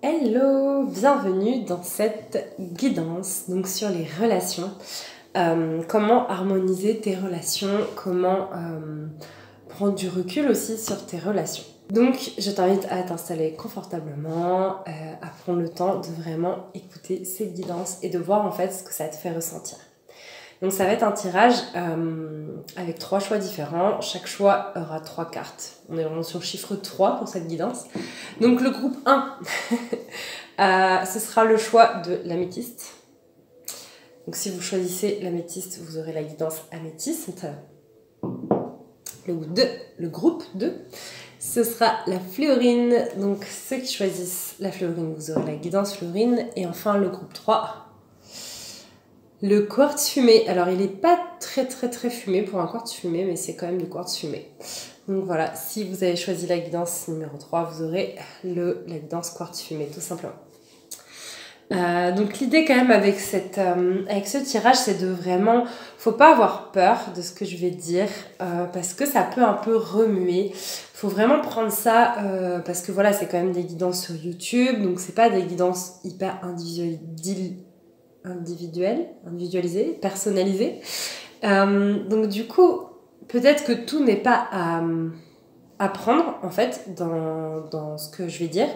Hello, bienvenue dans cette guidance donc sur les relations. Comment harmoniser tes relations, comment prendre du recul aussi sur tes relations. Donc je t'invite à t'installer confortablement, à prendre le temps de vraiment écouter cette guidance et de voir en fait ce que ça te fait ressentir. Donc ça va être un tirage avec 3 choix différents. Chaque choix aura 3 cartes. On est vraiment sur le chiffre 3 pour cette guidance. Donc le groupe 1, ce sera le choix de l'améthyste. Donc si vous choisissez l'améthyste, vous aurez la guidance améthyste. Le groupe 2, ce sera la fluorine. Donc ceux qui choisissent la fluorine, vous aurez la guidance fluorine. Et enfin le groupe 3, le quartz fumé. Alors il n'est pas très fumé pour un quartz fumé, mais c'est quand même du quartz fumé. Donc voilà, si vous avez choisi la guidance numéro 3, vous aurez la guidance quartz fumé, tout simplement. Donc l'idée quand même avec ce tirage, c'est de vraiment... Faut pas avoir peur de ce que je vais dire, parce que ça peut un peu remuer. Faut vraiment prendre ça, parce que voilà, c'est quand même des guidances sur YouTube, donc c'est pas des guidances hyper individualisées, personnalisées. Donc du coup, peut-être que tout n'est pas à prendre en fait dans ce que je vais dire.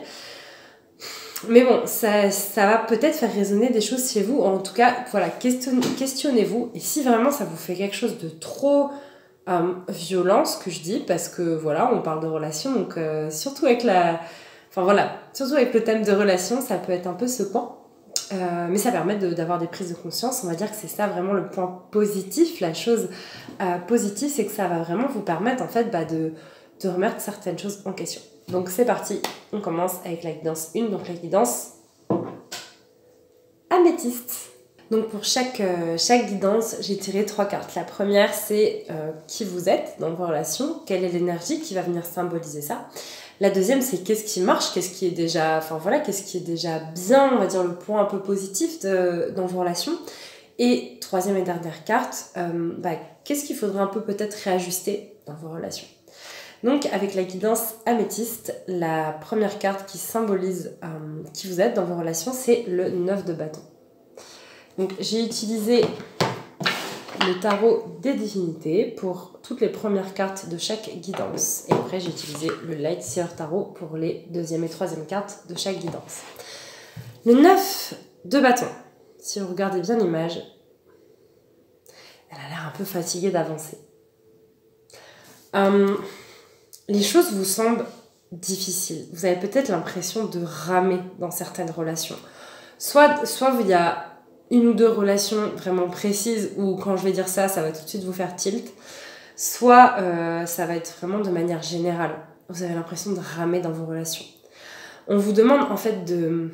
Mais bon, ça va peut-être faire résonner des choses chez vous. En tout cas, voilà, questionnez-vous. Et si vraiment ça vous fait quelque chose de trop violent, ce que je dis, parce que voilà, on parle de relations, donc surtout avec surtout avec le thème de relation, ça peut être un peu secouant. Mais ça permet d'avoir des prises de conscience. On va dire que c'est ça vraiment le point positif. La chose positive, c'est que ça va vraiment vous permettre en fait de remettre certaines choses en question. Donc c'est parti, on commence avec la guidance 1, donc la guidance améthyste. Donc pour chaque guidance, j'ai tiré 3 cartes. La première, c'est qui vous êtes dans vos relations, quelle est l'énergie qui va venir symboliser ça. La deuxième, c'est qu'est-ce qui marche, qu'est-ce qui est déjà bien, on va dire le point un peu positif dans vos relations. Et troisième et dernière carte, qu'est-ce qu'il faudrait un peu peut-être réajuster dans vos relations. Donc avec la guidance améthyste, la première carte qui symbolise qui vous êtes dans vos relations, c'est le 9 de bâton. Donc j'ai utilisé le tarot des divinités pour toutes les premières cartes de chaque guidance. Et après j'ai utilisé le Light Seer Tarot pour les deuxième et troisième cartes de chaque guidance. Le 9 de bâton, si vous regardez bien l'image, elle a l'air un peu fatiguée d'avancer. Les choses vous semblent difficiles. Vous avez peut-être l'impression de ramer dans certaines relations. Soit il y a une ou deux relations vraiment précises où quand je vais dire ça, ça va tout de suite vous faire tilt. Soit ça va être vraiment de manière générale. Vous avez l'impression de ramer dans vos relations. On vous demande en fait de...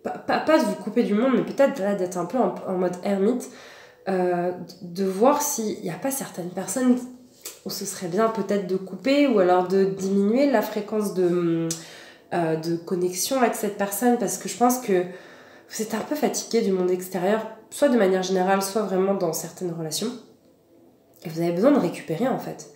Pas de vous couper du monde, mais peut-être d'être un peu en mode ermite. De voir s'il n'y a pas certaines personnes... où ce serait bien peut-être de couper ou alors de diminuer la fréquence de connexion avec cette personne, parce que je pense que vous êtes un peu fatigué du monde extérieur, soit de manière générale, soit vraiment dans certaines relations. Et vous avez besoin de récupérer en fait.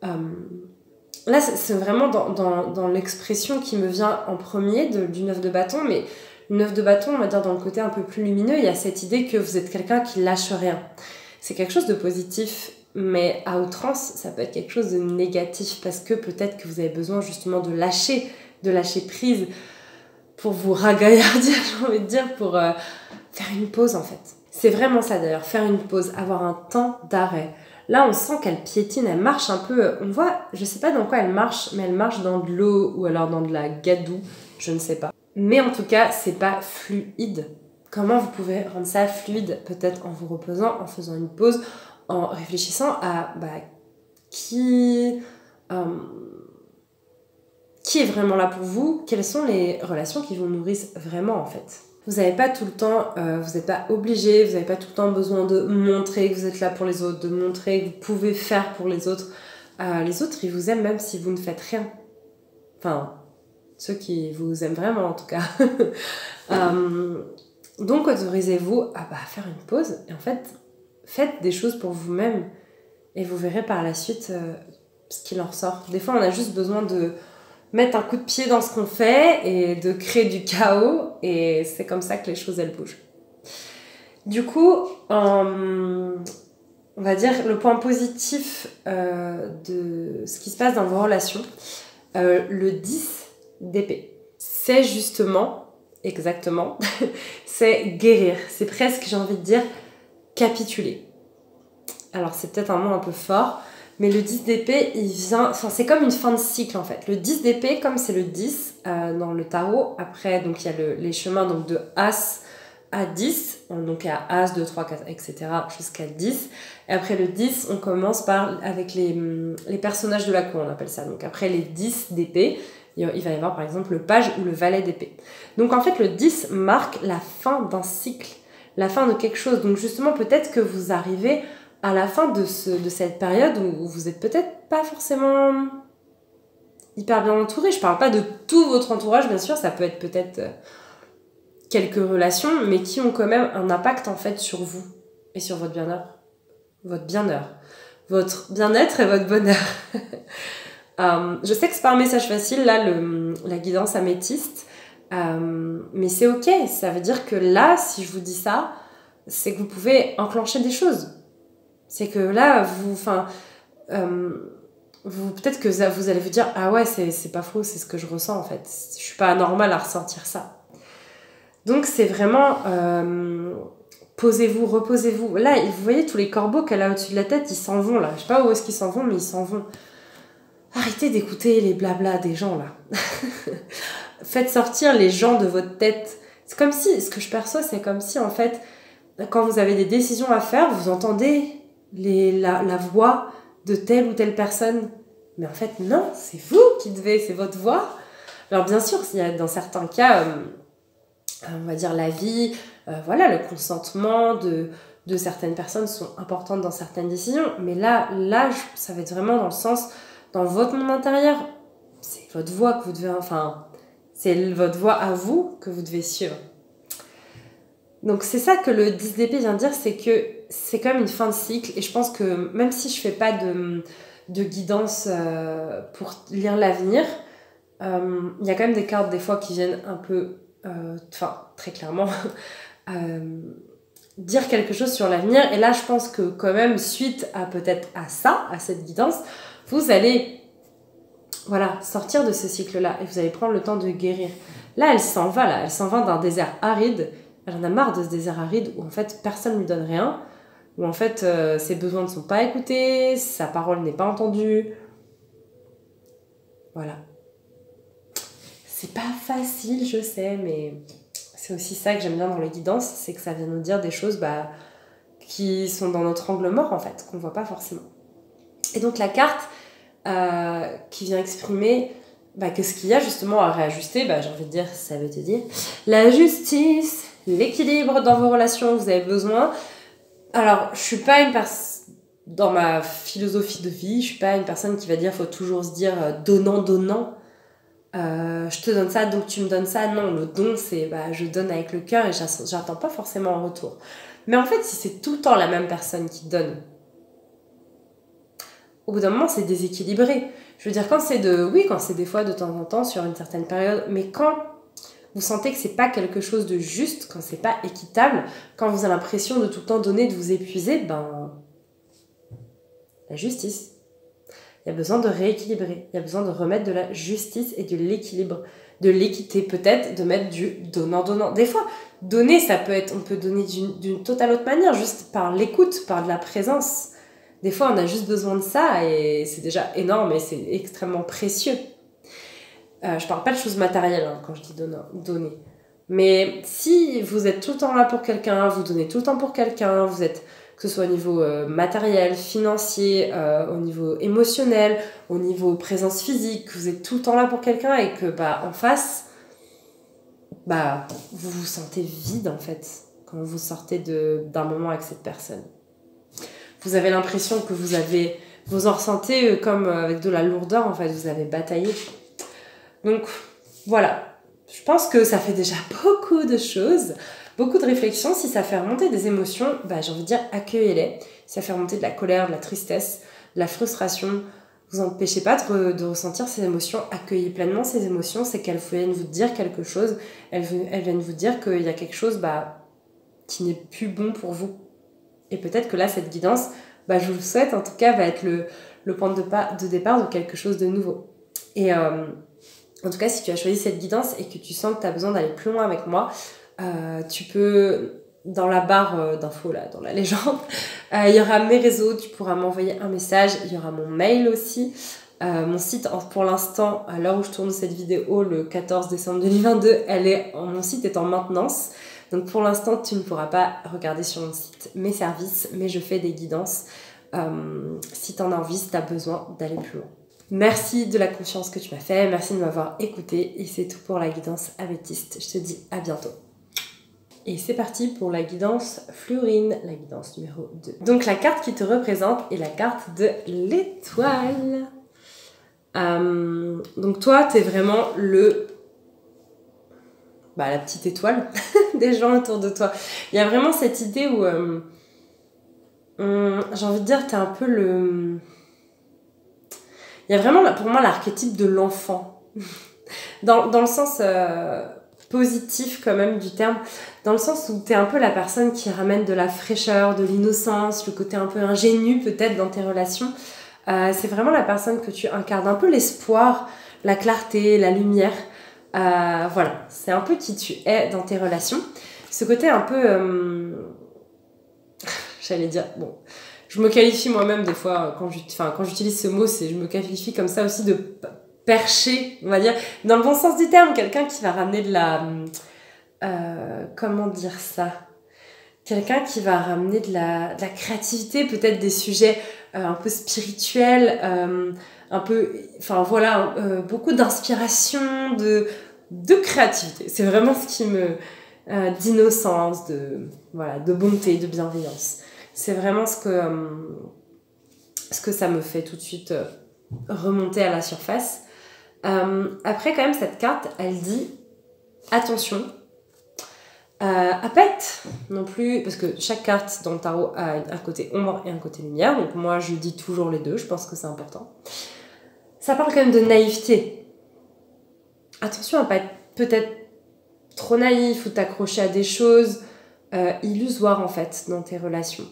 Là, c'est vraiment dans l'expression qui me vient en premier du 9 de bâton, mais le 9 de bâton, on va dire dans le côté un peu plus lumineux, il y a cette idée que vous êtes quelqu'un qui lâche rien. C'est quelque chose de positif. Mais à outrance, ça peut être quelque chose de négatif parce que peut-être que vous avez besoin justement de lâcher prise pour vous ragaillardir, j'ai envie de dire, pour faire une pause en fait. C'est vraiment ça d'ailleurs, faire une pause, avoir un temps d'arrêt. Là, on sent qu'elle piétine, elle marche un peu, on voit, je sais pas dans quoi elle marche, mais elle marche dans de l'eau ou alors dans de la gadoue, je ne sais pas. Mais en tout cas, c'est pas fluide. Comment vous pouvez rendre ça fluide? Peut-être en vous reposant, en faisant une pause, en réfléchissant à qui est vraiment là pour vous, quelles sont les relations qui vous nourrissent vraiment en fait. Vous n'avez pas tout le temps, vous n'êtes pas obligé, vous n'avez pas tout le temps besoin de montrer que vous êtes là pour les autres, de montrer que vous pouvez faire pour les autres. Les autres, ils vous aiment même si vous ne faites rien. Enfin, ceux qui vous aiment vraiment en tout cas. Donc autorisez-vous à faire une pause et en fait, faites des choses pour vous-même et vous verrez par la suite ce qu'il en ressort. Des fois, on a juste besoin de mettre un coup de pied dans ce qu'on fait et de créer du chaos. Et c'est comme ça que les choses, elles bougent. Du coup, on va dire le point positif de ce qui se passe dans vos relations, le 10 d'épée. C'est justement, exactement, c'est guérir. C'est presque, j'ai envie de dire, capituler. Alors c'est peut-être un mot un peu fort, mais le 10 d'épée, il vient... Enfin, c'est comme une fin de cycle en fait. Le 10 d'épée, comme c'est le 10 dans le tarot, après, donc il y a les chemins donc, de As à 10, donc à As, 2, 3, 4, etc. jusqu'à 10. Et après le 10, on commence avec les personnages de la cour, on appelle ça. Donc après les 10 d'épée, il va y avoir par exemple le page ou le valet d'épée. Donc en fait le 10 marque la fin d'un cycle, la fin de quelque chose. Donc justement peut-être que vous arrivez à la fin de cette période où vous êtes peut-être pas forcément hyper bien entouré. Je parle pas de tout votre entourage, bien sûr, ça peut être peut-être quelques relations, mais qui ont quand même un impact en fait sur vous et sur votre bien-être. Votre bien-être et votre bonheur. Je sais que c'est pas un message facile, là, la guidance améthyste, mais c'est ok. Ça veut dire que là, si je vous dis ça, c'est que vous pouvez enclencher des choses. C'est que là, peut-être que vous allez vous dire « Ah ouais, c'est pas faux, c'est ce que je ressens en fait. Je suis pas anormale à ressentir ça. » Donc c'est vraiment... posez-vous, reposez-vous. Là, vous voyez tous les corbeaux qu'elle a au-dessus de la tête, ils s'en vont là. Je sais pas où est-ce qu'ils s'en vont, mais ils s'en vont. Arrêtez d'écouter les blabla des gens là. Faites sortir les gens de votre tête. C'est comme si, ce que je perçois, c'est comme si en fait, quand vous avez des décisions à faire, vous entendez la voix de telle ou telle personne. Mais en fait, non, c'est vous qui devez, c'est votre voix. Alors bien sûr, il y a dans certains cas, on va dire la vie, voilà, le consentement de certaines personnes sont importantes dans certaines décisions. Mais là, ça va être vraiment dans le sens, dans votre monde intérieur, c'est votre voix que vous devez, c'est votre voix à vous que vous devez suivre. Donc c'est ça que le 10 d'épée vient dire, c'est que c'est quand même une fin de cycle, et je pense que même si je fais pas de guidance pour lire l'avenir, il y a quand même des cartes des fois qui viennent un peu, très clairement, dire quelque chose sur l'avenir, et là je pense que quand même suite à cette guidance, vous allez sortir de ce cycle-là, et vous allez prendre le temps de guérir. Là elle s'en va d'un désert aride. Elle en a marre de ce désert aride où en fait personne ne lui donne rien, où en fait ses besoins ne sont pas écoutés, sa parole n'est pas entendue. Voilà. C'est pas facile, je sais, mais c'est aussi ça que j'aime bien dans les guidances, c'est que ça vient nous dire des choses qui sont dans notre angle mort en fait, qu'on voit pas forcément. Et donc la carte qui vient exprimer que ce qu'il y a justement à réajuster, j'ai envie de dire, ça veut te dire la justice, l'équilibre dans vos relations, vous avez besoin. Alors, je suis pas une personne, dans ma philosophie de vie, je suis pas une personne qui va dire faut toujours se dire donnant. Je te donne ça, donc tu me donnes ça. Non, le don, c'est je donne avec le cœur et j'attends pas forcément en retour. Mais en fait, si c'est tout le temps la même personne qui donne, au bout d'un moment, c'est déséquilibré. Je veux dire, quand c'est des fois de temps en temps sur une certaine période, mais quand vous sentez que c'est pas quelque chose de juste, quand c'est pas équitable, quand vous avez l'impression de tout le temps donner, de vous épuiser, la justice. Il y a besoin de rééquilibrer, il y a besoin de remettre de la justice et de l'équilibre, de l'équité peut-être, de mettre du donnant. Des fois, donner, on peut donner d'une totale autre manière, juste par l'écoute, par de la présence. Des fois, on a juste besoin de ça et c'est déjà énorme et c'est extrêmement précieux. Je parle pas de choses matérielles quand je dis donner. Mais si vous êtes tout le temps là pour quelqu'un, vous donnez tout le temps pour quelqu'un, vous êtes, que ce soit au niveau matériel, financier, au niveau émotionnel, au niveau présence physique, vous êtes tout le temps là pour quelqu'un et que en face, vous vous sentez vide en fait quand vous sortez d'un moment avec cette personne. Vous avez l'impression que vous en ressentez comme avec de la lourdeur en fait, vous avez bataillé. Donc voilà, je pense que ça fait déjà beaucoup de choses, beaucoup de réflexions. Si ça fait remonter des émotions, j'ai envie de dire accueillez-les. Si ça fait remonter de la colère, de la tristesse, de la frustration, vous empêchez pas de ressentir ces émotions, accueillez pleinement ces émotions, c'est qu'elles viennent vous dire quelque chose, elles viennent vous dire qu'il y a quelque chose qui n'est plus bon pour vous. Et peut-être que là, cette guidance, je vous le souhaite, en tout cas, va être le point de départ de quelque chose de nouveau. Et en tout cas, si tu as choisi cette guidance et que tu sens que tu as besoin d'aller plus loin avec moi, tu peux, dans la barre d'infos, là, dans la légende, il y aura mes réseaux, tu pourras m'envoyer un message, il y aura mon mail aussi. Mon site, pour l'instant, à l'heure où je tourne cette vidéo, le 14 décembre 2022, mon site est en maintenance. Donc pour l'instant, tu ne pourras pas regarder sur mon site mes services, mais je fais des guidances si tu en as envie, si tu as besoin d'aller plus loin. Merci de la confiance que tu m'as fait, merci de m'avoir écouté et c'est tout pour la guidance améthyste. Je te dis à bientôt. Et c'est parti pour la guidance fluorine, la guidance numéro 2. Donc la carte qui te représente est la carte de l'étoile. Donc toi, t'es vraiment la petite étoile des gens autour de toi. Il y a vraiment cette idée où, j'ai envie de dire, t'es un peu il y a vraiment, pour moi, l'archétype de l'enfant. dans le sens positif, quand même, du terme. Dans le sens où t'es un peu la personne qui ramène de la fraîcheur, de l'innocence, le côté un peu ingénu, peut-être, dans tes relations. C'est vraiment la personne que tu incarnes. Un peu l'espoir, la clarté, la lumière. Voilà, c'est un peu qui tu es dans tes relations. Ce côté un peu... j'allais dire... Bon, je me qualifie moi-même des fois, quand j'utilise ce mot, je me qualifie comme ça aussi de perché, on va dire, dans le bon sens du terme, quelqu'un qui va ramener de la... comment dire ça ? Quelqu'un qui va ramener de la créativité, peut-être des sujets un peu spirituels, un peu... Enfin voilà, beaucoup d'inspiration, de créativité. C'est vraiment ce qui me... d'innocence, de bonté, de bienveillance. C'est vraiment ce que ça me fait tout de suite remonter à la surface. Après, quand même, cette carte, elle dit attention à pas être non plus, parce que chaque carte dans le tarot a un côté ombre et un côté lumière, donc moi je dis toujours les deux, je pense que c'est important. Ça parle quand même de naïveté. Attention à pas être peut-être trop naïf ou t'accrocher à des choses illusoires en fait dans tes relations.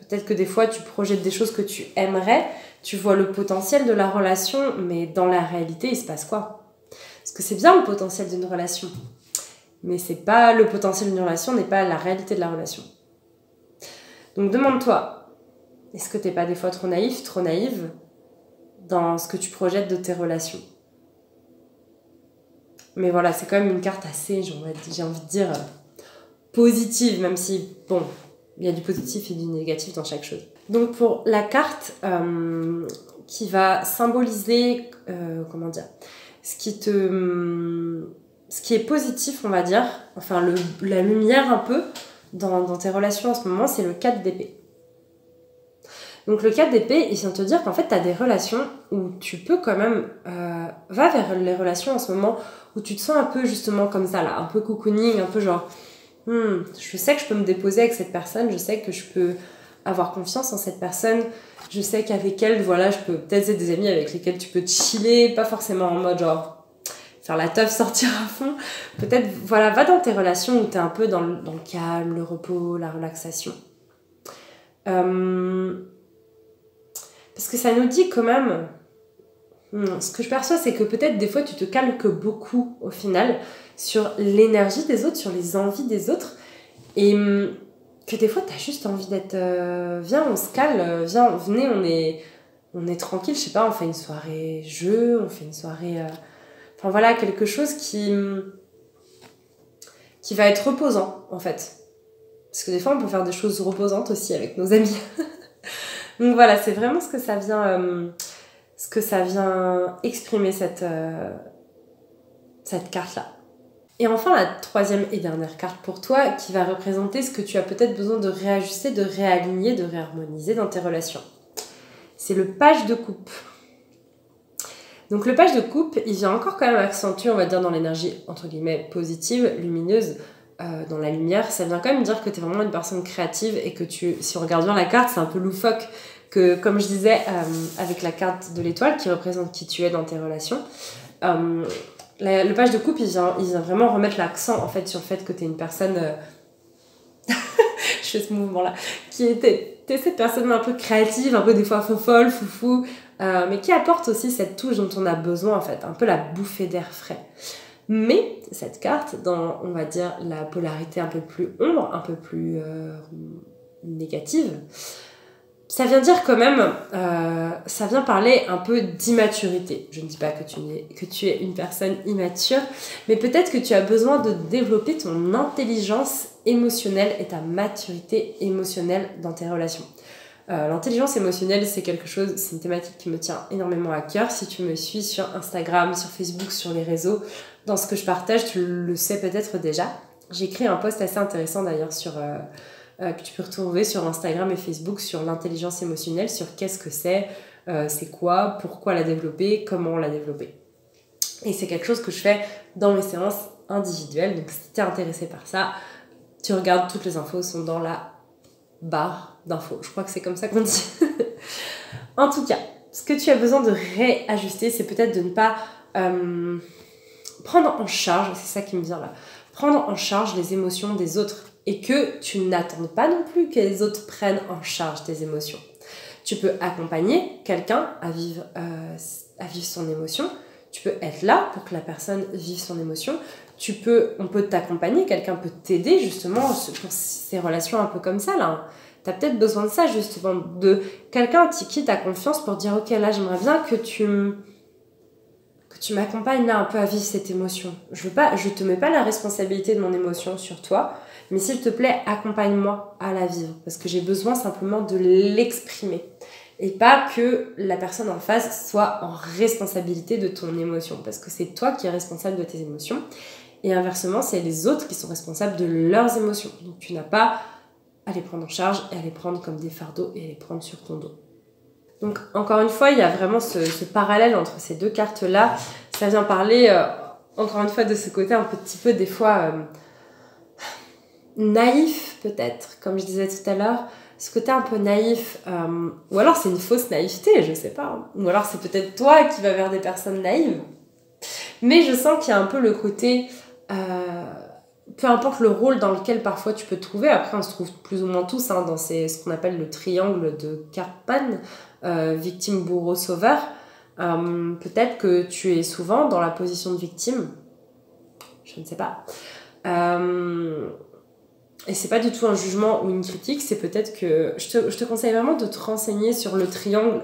Peut-être que des fois tu projettes des choses que tu aimerais, tu vois le potentiel de la relation, mais dans la réalité il se passe quoi ? Parce que c'est bien le potentiel d'une relation, mais c'est pas le potentiel d'une relation n'est pas la réalité de la relation. Donc demande-toi, est-ce que t'es pas des fois trop naïf, trop naïve dans ce que tu projettes de tes relations ? Mais voilà, c'est quand même une carte assez, j'ai envie de dire, positive, même si, bon, il y a du positif et du négatif dans chaque chose. Donc pour la carte qui va symboliser, ce qui est positif, on va dire, enfin la lumière un peu dans tes relations en ce moment, c'est le 4 d'épée. Donc le 4 d'épée, il vient te dire qu'en fait, tu as des relations où tu peux quand même... va vers les relations en ce moment où tu te sens un peu justement comme ça, là, un peu cocooning, un peu genre... je sais que je peux me déposer avec cette personne, je sais que je peux avoir confiance en cette personne, je sais qu'avec elle, voilà, je peux peut-être être des amis avec lesquels tu peux chiller, pas forcément en mode genre faire la teuf, sortir à fond. Peut-être, voilà, va dans tes relations où t'es un peu dans le calme, le repos, la relaxation. Parce que ça nous dit quand même... ce que je perçois, c'est que peut-être des fois tu te calques beaucoup au final sur l'énergie des autres, sur les envies des autres, et que des fois t'as juste envie d'être viens on se cale, venez on est tranquille, je sais pas, on fait une soirée jeu, on fait une soirée enfin voilà, quelque chose qui va être reposant en fait, parce que des fois on peut faire des choses reposantes aussi avec nos amis. Donc voilà, c'est vraiment ce que ça vient exprimer cette carte-là. Et enfin, la troisième et dernière carte pour toi, qui va représenter ce que tu as peut-être besoin de réajuster, de réaligner, de réharmoniser dans tes relations. C'est le page de coupe. Donc le page de coupe, il vient encore quand même accentuer, on va dire, dans l'énergie, entre guillemets, positive, lumineuse, dans la lumière. Ça vient quand même dire que tu es vraiment une personne créative et que si on regarde bien la carte, c'est un peu loufoque. que, comme je disais, avec la carte de l'étoile qui représente qui tu es dans tes relations, le page de couple, il vient vraiment remettre l'accent en fait, sur le fait que tu es une personne... je fais ce mouvement-là, t'es cette personne un peu créative, un peu des fois folle, foufou, mais qui apporte aussi cette touche dont on a besoin en fait, un peu la bouffée d'air frais. Mais cette carte, dans, on va dire, la polarité un peu plus ombre, un peu plus négative, ça vient dire quand même, ça vient parler un peu d'immaturité. Je ne dis pas que tu es une personne immature, mais peut-être que tu as besoin de développer ton intelligence émotionnelle et ta maturité émotionnelle dans tes relations. L'intelligence émotionnelle, c'est une thématique qui me tient énormément à cœur. Si tu me suis sur Instagram, sur Facebook, sur les réseaux, dans ce que je partage, tu le sais peut-être déjà. J'ai écrit un post assez intéressant d'ailleurs que tu peux retrouver sur Instagram et Facebook sur l'intelligence émotionnelle, sur qu'est-ce que c'est quoi, pourquoi la développer, comment la développer. Et c'est quelque chose que je fais dans mes séances individuelles. Donc si tu es intéressé par ça, tu regardes, toutes les infos sont dans la barre d'infos. Je crois que c'est comme ça qu'on dit. En tout cas, ce que tu as besoin de réajuster, c'est peut-être de ne pas prendre en charge, c'est ça qui me vient là, prendre en charge les émotions des autres et que tu n'attendes pas non plus que les autres prennent en charge tes émotions. Tu peux accompagner quelqu'un à vivre son émotion, tu peux être là pour que la personne vive son émotion, on peut t'accompagner, quelqu'un peut t'aider justement pour ces relations un peu comme ça là. T'as peut-être besoin de ça justement, de quelqu'un qui t'a confiance pour dire ok là j'aimerais bien que tu m'accompagnes là un peu à vivre cette émotion. Je te mets pas la responsabilité de mon émotion sur toi, mais s'il te plaît accompagne-moi à la vivre parce que j'ai besoin simplement de l'exprimer et pas que la personne en face soit en responsabilité de ton émotion parce que c'est toi qui es responsable de tes émotions. Et inversement, c'est les autres qui sont responsables de leurs émotions. Donc tu n'as pas à les prendre en charge et à les prendre comme des fardeaux et à les prendre sur ton dos. Donc encore une fois, il y a vraiment ce parallèle entre ces deux cartes-là. Ça vient parler, encore une fois, de ce côté un petit peu des fois naïf peut-être, comme je disais tout à l'heure. Ce côté un peu naïf, ou alors c'est une fausse naïveté, je sais pas. Ou alors c'est peut-être toi qui vas vers des personnes naïves. Mais je sens qu'il y a un peu le côté... peu importe le rôle dans lequel parfois tu peux te trouver, après on se trouve plus ou moins tous dans ce qu'on appelle le triangle de Karpman, victime, bourreau, sauveur. Peut-être que tu es souvent dans la position de victime, je ne sais pas. Et c'est pas du tout un jugement ou une critique, c'est peut-être que... Je te conseille vraiment de te renseigner sur le triangle...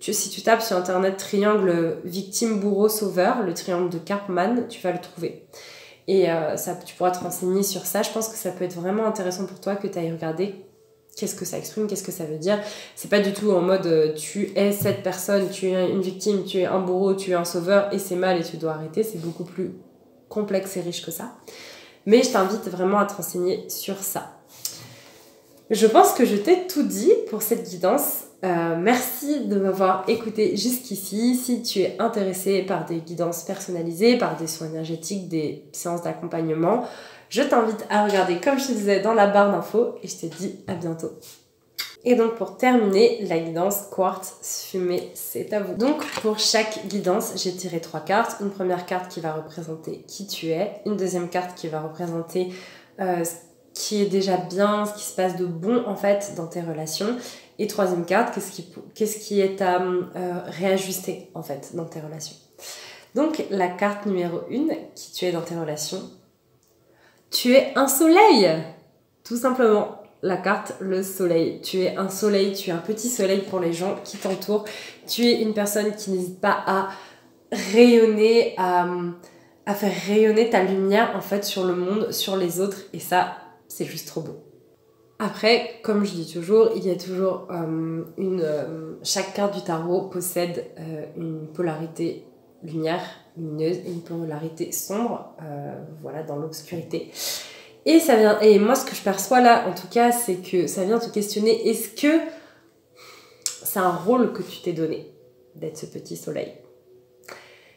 si tu tapes sur internet triangle victime, bourreau, sauveur, le triangle de Karpman, tu vas le trouver. Et tu pourras te renseigner sur ça. Je pense que ça peut être vraiment intéressant pour toi que tu ailles regarder qu'est-ce que ça exprime, qu'est-ce que ça veut dire. C'est pas du tout en mode tu es cette personne, tu es une victime, tu es un bourreau, tu es un sauveur et c'est mal et tu dois arrêter. C'est beaucoup plus complexe et riche que ça. Mais je t'invite vraiment à te renseigner sur ça. Je pense que je t'ai tout dit pour cette guidance. Merci de m'avoir écouté jusqu'ici. Si tu es intéressé par des guidances personnalisées, par des soins énergétiques, des séances d'accompagnement, je t'invite à regarder comme je te disais dans la barre d'infos et je te dis à bientôt. Et donc pour terminer, la guidance quartz fumée, c'est à vous. Donc pour chaque guidance, j'ai tiré 3 cartes. Une première carte qui va représenter qui tu es, une deuxième carte qui va représenter ce qui est déjà bien, ce qui se passe de bon en fait dans tes relations. Et troisième carte, qu'est-ce qui est à réajuster en fait dans tes relations. Donc la carte numéro 1, qui tu es dans tes relations, tu es un soleil, tout simplement. La carte, le soleil. Tu es un soleil, tu es un petit soleil pour les gens qui t'entourent. Tu es une personne qui n'hésite pas à rayonner, à faire rayonner ta lumière en fait sur le monde, sur les autres. Et ça, c'est juste trop beau. Après, comme je dis toujours, il y a toujours chaque carte du tarot possède une polarité lumière, lumineuse, et une polarité sombre, voilà, dans l'obscurité. Et moi, ce que je perçois là, en tout cas, c'est que ça vient te questionner, est-ce que c'est un rôle que tu t'es donné d'être ce petit soleil?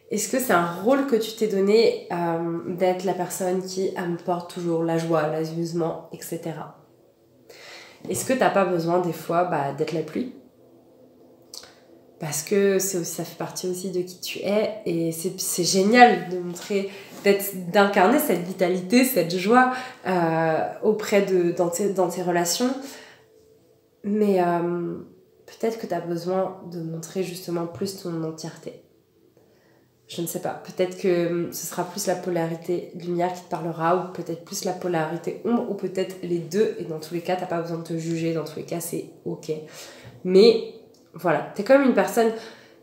Est-ce que c'est un rôle que tu t'es donné d'être la personne qui apporte toujours la joie, l'amusement, etc. Est-ce que t'as pas besoin des fois d'être la pluie parce que ça fait partie aussi de qui tu es, et c'est génial de montrer, d'incarner cette vitalité, cette joie dans tes relations. Mais peut-être que tu as besoin de montrer justement plus ton entièreté. Je ne sais pas, peut-être que ce sera plus la polarité lumière qui te parlera, ou peut-être plus la polarité ombre, ou peut-être les deux, et dans tous les cas, t'as pas besoin de te juger, dans tous les cas, c'est ok. Mais voilà, t'es comme une personne,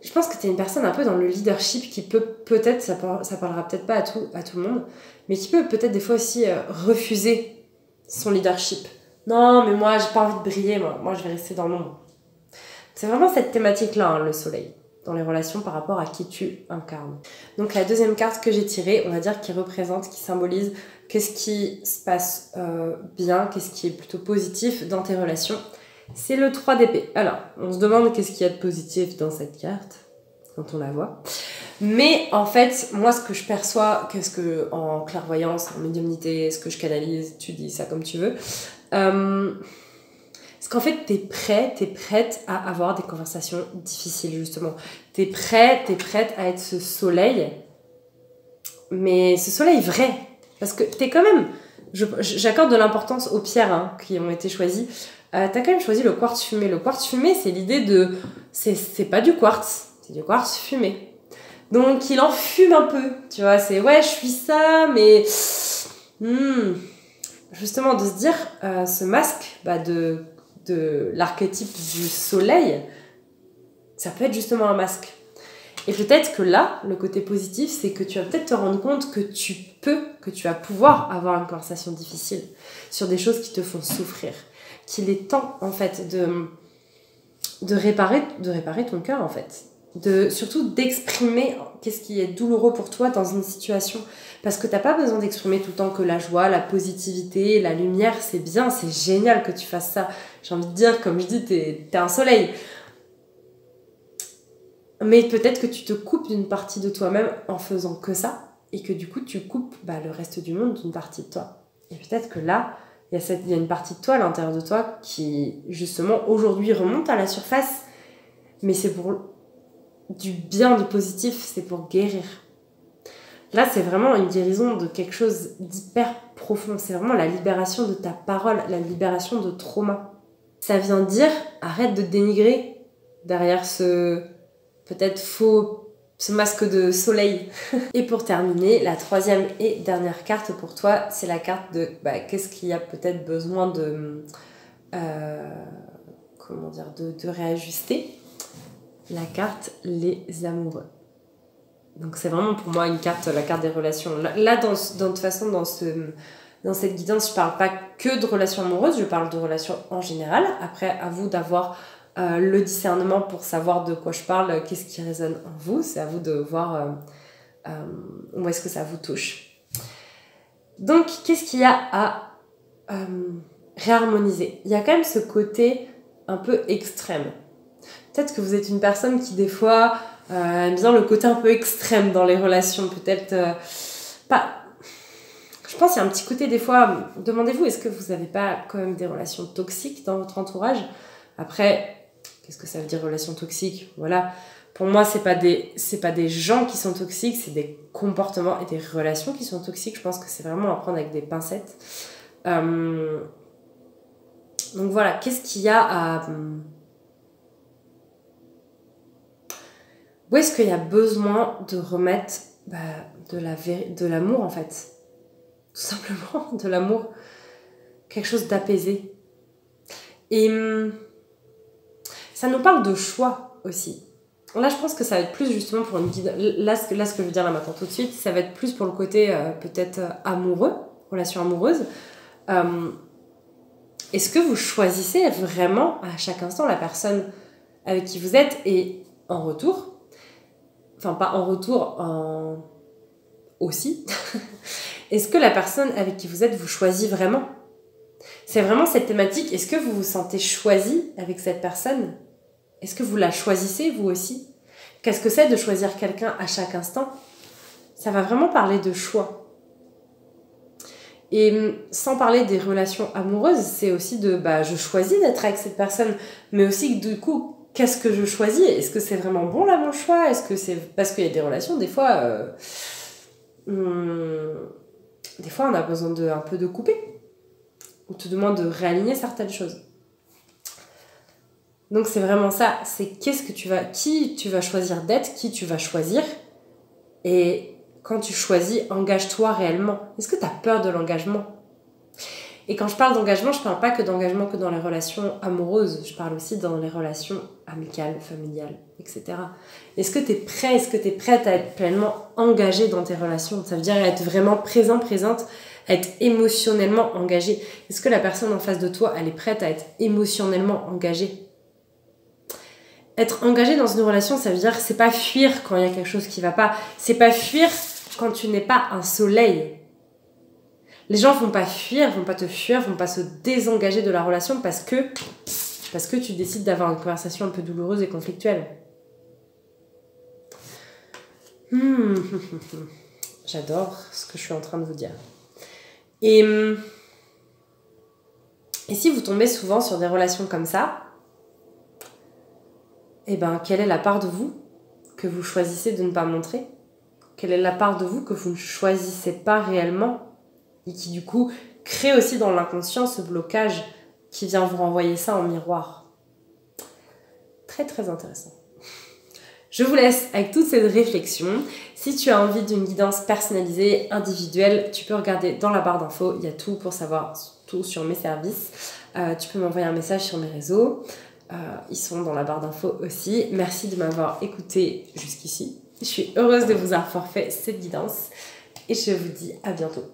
je pense que t'es une personne un peu dans le leadership qui peut-être, ça parlera peut-être pas à tout le monde, mais qui peut peut-être des fois aussi refuser son leadership. Non, mais moi, j'ai pas envie de briller, moi je vais rester dans l'ombre. C'est vraiment cette thématique-là, hein, le soleil, dans les relations par rapport à qui tu incarnes. Donc la deuxième carte que j'ai tirée, on va dire qui représente, qui symbolise qu'est-ce qui se passe bien, qu'est-ce qui est plutôt positif dans tes relations, c'est le 3 d'épée. Alors, on se demande qu'est-ce qu'il y a de positif dans cette carte, quand on la voit. Mais en fait, moi ce que je perçois, en clairvoyance, en médiumnité, ce que je canalise, tu dis ça comme tu veux, parce qu'en fait, t'es prête à avoir des conversations difficiles, justement. T'es prête à être ce soleil, mais ce soleil vrai. Parce que t'es quand même... J'accorde de l'importance aux pierres qui ont été choisies. T'as quand même choisi le quartz fumé. Le quartz fumé, c'est l'idée de... C'est pas du quartz, c'est du quartz fumé. Donc, il en fume un peu, tu vois. C'est, ouais, je suis ça, mais... Justement, de se dire, ce masque de l'archétype du soleil, ça peut être justement un masque. Et peut-être que là, le côté positif, c'est que tu vas peut-être te rendre compte que tu vas pouvoir avoir une conversation difficile sur des choses qui te font souffrir. Qu'il est temps, en fait, de réparer ton cœur, en fait. Surtout d'exprimer qu'est-ce qui est douloureux pour toi dans une situation. Parce que t'as pas besoin d'exprimer tout le temps que la joie, la positivité, la lumière, c'est bien, c'est génial que tu fasses ça. J'ai envie de dire, comme je dis, t'es un soleil. Mais peut-être que tu te coupes d'une partie de toi-même en faisant que ça, et que du coup tu coupes le reste du monde d'une partie de toi. Et peut-être que là, il y a une partie de toi à l'intérieur de toi qui, justement, aujourd'hui remonte à la surface, mais c'est pour du bien, du positif, c'est pour guérir. Là, c'est vraiment une guérison de quelque chose d'hyper profond. C'est vraiment la libération de ta parole, la libération de trauma. Ça vient dire, arrête de te dénigrer derrière ce masque de soleil. Et pour terminer, la troisième et dernière carte pour toi, c'est la carte de qu'est-ce qu'il y a peut-être besoin de réajuster. La carte les amoureux. Donc c'est vraiment pour moi la carte des relations. Là dans cette guidance, je parle pas que de relations amoureuses, je parle de relations en général. Après, à vous d'avoir le discernement pour savoir de quoi je parle, qu'est-ce qui résonne en vous. C'est à vous de voir où est-ce que ça vous touche. Donc, qu'est-ce qu'il y a à réharmoniser ? Il y a quand même ce côté un peu extrême. Peut-être que vous êtes une personne qui, des fois, aime bien le côté un peu extrême dans les relations. Peut-être pas... Je pense qu'il y a un petit côté, des fois, demandez-vous, est-ce que vous n'avez pas quand même des relations toxiques dans votre entourage ? Après, qu'est-ce que ça veut dire relations toxiques ? Voilà. Pour moi, c'est pas des gens qui sont toxiques, c'est des comportements et des relations qui sont toxiques. Je pense que c'est vraiment à prendre avec des pincettes. Donc voilà, qu'est-ce qu'il y a à... Où est-ce qu'il y a besoin de remettre de l'amour, en fait ? Tout simplement, de l'amour. Quelque chose d'apaisé. Et ça nous parle de choix aussi. Là, je pense que ça va être plus justement pour une guide. Là, ce que je veux dire là maintenant tout de suite, ça va être plus pour le côté peut-être amoureux, relation amoureuse. Est-ce que vous choisissez vraiment à chaque instant la personne avec qui vous êtes et en retour, enfin pas en retour, aussi, est-ce que la personne avec qui vous êtes vous choisit vraiment ? C'est vraiment cette thématique, est-ce que vous vous sentez choisi avec cette personne ? Est-ce que vous la choisissez vous aussi ? Qu'est-ce que c'est de choisir quelqu'un à chaque instant ? Ça va vraiment parler de choix. Et sans parler des relations amoureuses, c'est aussi je choisis d'être avec cette personne, mais aussi du coup, qu'est-ce que je choisis? Est-ce que c'est vraiment bon là mon choix? Est-ce que c'est... Parce qu'il y a des relations, des fois on a besoin un peu de couper. On te demande de réaligner certaines choses. Donc c'est vraiment ça, c'est qui tu vas choisir d'être, qui tu vas choisir. Et quand tu choisis, engage-toi réellement. Est-ce que tu as peur de l'engagement? Et quand je parle d'engagement, je parle pas que d'engagement que dans les relations amoureuses, je parle aussi dans les relations amicales, familiales, etc. Est-ce que tu es prêt, est-ce que tu es prête à être pleinement engagée dans tes relations? Ça veut dire être vraiment présente, être émotionnellement engagée. Est-ce que la personne en face de toi, elle est prête à être émotionnellement engagée? Être engagé dans une relation, ça veut dire c'est pas fuir quand il y a quelque chose qui va pas. C'est pas fuir quand tu n'es pas un soleil. Les gens vont pas fuir, vont pas te fuir, vont pas se désengager de la relation parce que tu décides d'avoir une conversation un peu douloureuse et conflictuelle. J'adore ce que je suis en train de vous dire. Et si vous tombez souvent sur des relations comme ça, eh ben, quelle est la part de vous que vous choisissez de ne pas montrer? Quelle est la part de vous que vous ne choisissez pas réellement? Et qui du coup crée aussi dans l'inconscient ce blocage qui vient vous renvoyer ça en miroir. Très très intéressant. Je vous laisse avec toute cette réflexion. Si tu as envie d'une guidance personnalisée, individuelle, tu peux regarder dans la barre d'infos. Il y a tout pour savoir tout sur mes services. Tu peux m'envoyer un message sur mes réseaux. Ils sont dans la barre d'infos aussi. Merci de m'avoir écouté jusqu'ici. Je suis heureuse de vous avoir fait cette guidance. Et je vous dis à bientôt.